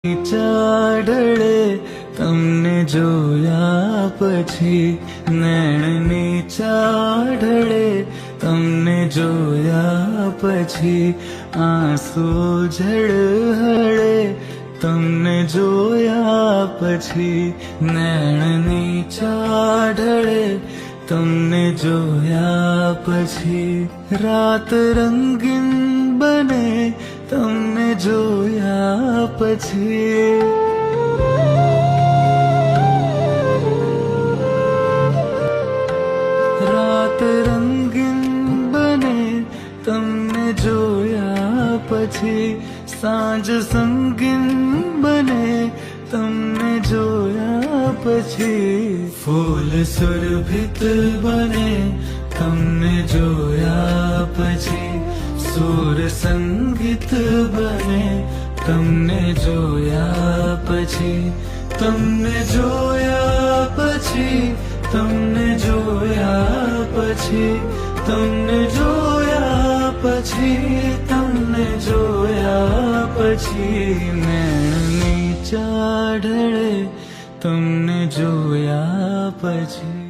ચાડળે તમને જોયા પછી નૈણની ચાડળે તમને જોયા પછી આંસુ ઝળહળે તમને જોયા પછી નૈણની ચાડળે તમને જોયા પછી રાત રંગીન બને તમને જોયા પછી રાત રંગીન બને તમને જોયા પછી સાંજ સંગીન બને તમને જોયા પછી ફૂલ સુરભિત બને તમને જોયા પછી સુર સંગીત બને તમને જોયા પછી તમને જોયા પછી તમને જોયા પછી તમને જોયા પછી તમને જોયા પછી નૈણની ચાડળે તમને જોયા પછી